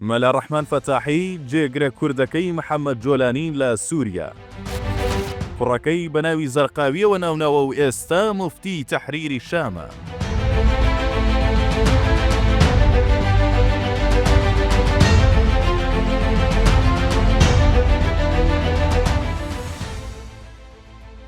مەلا ڕەحمان فەتاحی جێگرە کوردەکەی محەممەد جۆلانی لە سووریا. کوڕەکەی بە ناوی زەرقاویەوە ناوناوە و ئێستا موفتی تەحریری شامە.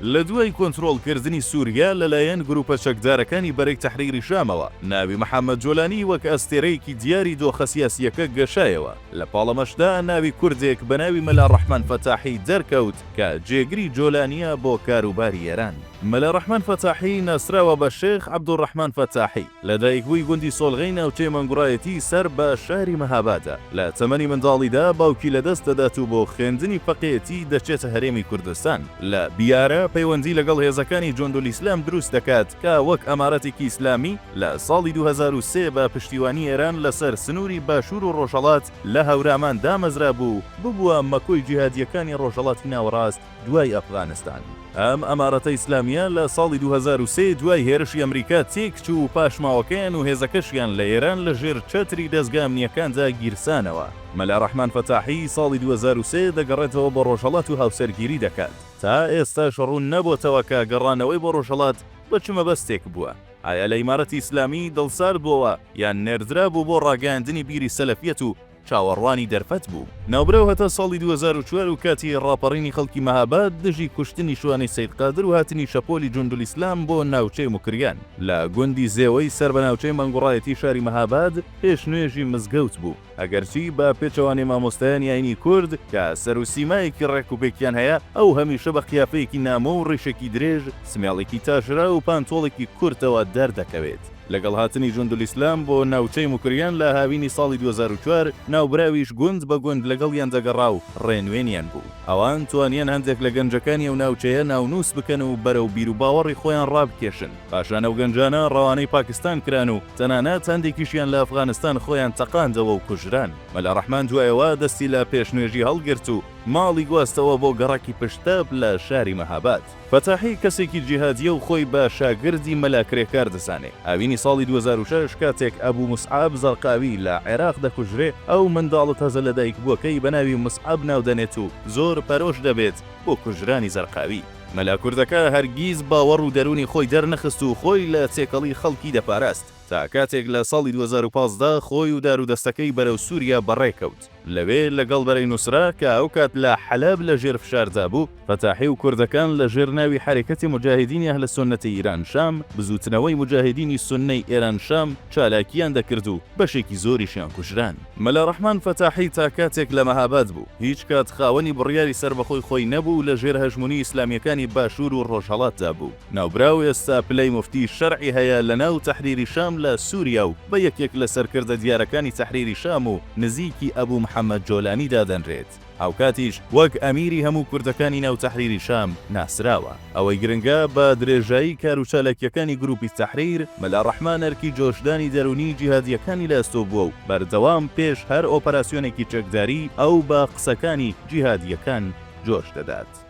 لە دوای کۆنتڕۆڵکردنی سووریا لەلایەن گروپە چەکدارەکانی بەرەی تەحریری شامەوە ناوی محەممەد جۆلانی وەک ئەستێرەیەکی دیاری دۆخە سیاسیەکە گەشایەوە. لە پاڵەمەشدا ناوی کوردێک بە ناوی مەلا ڕەحمان فەتاحی دەرکەوت کە جێگری جۆلانیە بۆ کاروباری ئێران. مەلا ڕەحمان فەتاحی ناسراوە بە شێخ عەبدوڕەحمان فەتاحی لەدایکبووی گوندی سۆڵغەی ناوچەی مەنگوڕایەتی سەر بە شاری مەهابادە. لە تەمەنی منداڵیدا باوکی لەدەست دەدات و بۆ خوێندنی فەقێتی دەچێتە هەرێمی کوردستان. لە بیارە پەیوەندی لەگەڵ هێزەکانی جۆندولیسلام دروست دەکات کە وەک ئەمارەتێکی ئیسلامی لە ساڵی 2003 بە پشتیوانی ئێران لەسەر سنووری باشوور و ڕۆژهەڵات لە هەورامان دامەزرا بوو ببووە مەکۆی جیهادیەکانی ڕۆژهەڵاتی ناوەڕاست دوای ئەفغانستان. ئەم ئەمارەتە ئیسلامیە لە ساڵی 2003 دوای هێرشی ئەمریکا تێکچوو و پاشماوەکەیان و هێزەکەشیان لە ئێران لە ژێر چەتری دەستگا ئەمنیەکاندا گیرسانەوە. مەلا ڕەحمان فەتاحی ساڵی 2003 دەگەڕێتەوە بە ڕۆژهەڵات و هاوسەرگیری دەکات. تا ئێستاش ڕوون نەبووتەوە کە گەڕانەوەی بۆ ڕۆژهەڵات بە چ مەبەستێک بووە. ئایا لە ئیمارەتی ئیسلامی دڵسار بووەوە یان نێردرا بوو بۆ ڕاگەاندنی بیری سەلەفیەت و چاوەڕوانی دەرفەت بوو. ناوبرەو هەتا ساڵی 2004 و کاتی ڕاپەڕینی خەڵکی مەهاباد دژی کوشتنی شوانی سەید قادر و هاتنی شەپۆلی جوندولیسلام بۆ ناوچەی موکریان. لە گوندی زێوەی سەر بە ناوچەی مەنگوڕایەتی شاری مەهاباد پێشنوێژی مزگەوت بوو. ئەگەرچی بە پێچەوانی مامۆستایانی ئاینی کورد کە سەر و سیمایەکی ڕێکوپێکیان هەیە ئەو هەمیشە بە قیافەیەکی نامۆ و ڕیشێکی درێژ سمێڵێکی تاشرا و پانتۆڵێکی کورتەوە دەردەکەوێت. لەگەڵ هاتنی جوندولیسلام بۆ ناوچەی موکریان لە هاوینی ساڵی 2004 ناوبراویش گوند بە گوند لەگەڵیان دەگەڕا و ڕێنوێنیان بوو. ئەوان توانیان هەندێک لە گەنجەکانی ئەو ناوچەیە ناونووس بکەن و بەرەو بیر و باوەڕی خۆیان ڕابکێشن. پاشان ئەو گەنجانە ڕەوانەی پاکستان کران و تەنانەت هەندێکیشیان لە ئەفغانستان خۆیان تەقاندەوە و کوژران. مەلا ڕەحمان دوایەوە دەستی لە پێشنوێژی هەڵگرت و ماڵی گواستەوە بۆ گەڕاکی پشتەب لە شاری مەهاباد. فەتاحی کەسێکی جیهادیە و خۆی بە شاگردی مەلا کرێکار دەزانێ. ئاوینی ساڵی 2006 کاتێک ئەبوو موسعاب زەرقاوی لە عێراق دەکوژرێ ئەو منداڵە تازە لەدایک بووەکەی بە ناوی موسعاب ناودەنێت و زۆر پەرۆش دەبێت بۆ کوژرانی زەرقاوی. مەلا کوردەکە هەرگیز باوەڕ و دەرونی خۆی دەرنەخست و خۆی لە تێکەڵی خەڵکی دەپاراست تا کاتێک لە ساڵی 2015 خۆی و دارودەستەکەی بەرەو سووریا بەڕێکەوت. لەوێ لەگەڵ بەرەی نووسرا کە ئەو کات لە حەلەب لە ژێر فشاردا بوو فەتاحی و کوردەکان لە ژێر ناوی حرەکەتی مجاهدینی ئەهلە سوننەتی ئیران شام بزوتنەوەی مجاهدینی سوننەی ئێران شام چالاکیان دەکرد و بەشێکی زۆریشیان کوژران. مەلا ڕەحمان فەتاحی تا کاتێک لە مەهاباد بوو هیچ کات خاوەنی بڕیاری سەربەخۆی خۆی نەبوو لە ژێر هەژمونی ئیسلامیەکانی باشوور و ڕۆژهەڵاتدا بوو. ناوبراو ئێستا پلەی موفتی شەرعی هەیە لە ناو تەحریری شام لە سووریا و بە یەکێک لە سەرکردە دیارەکانی تەحریری شام و نزیکی ئەبوو محەممەد جۆلانی دادەنرێت. ئەو کاتیش وەک ئەمیری هەموو کوردەکانی ناو تەحریری شام ناسراوە. ئەوەی گرنگە بە درێژایی کاروچالکیەکانی گروپی تەحریر مەلا ڕەحمان ئەرکی جۆشدانی دەرونی جیهادیەکانی لەستۆ بووە و بەردەوام پێش هەر ئۆپەراسیۆنێکی چەکداری ئەو بە قسەکانی جیهادیەکان جۆش دەدات.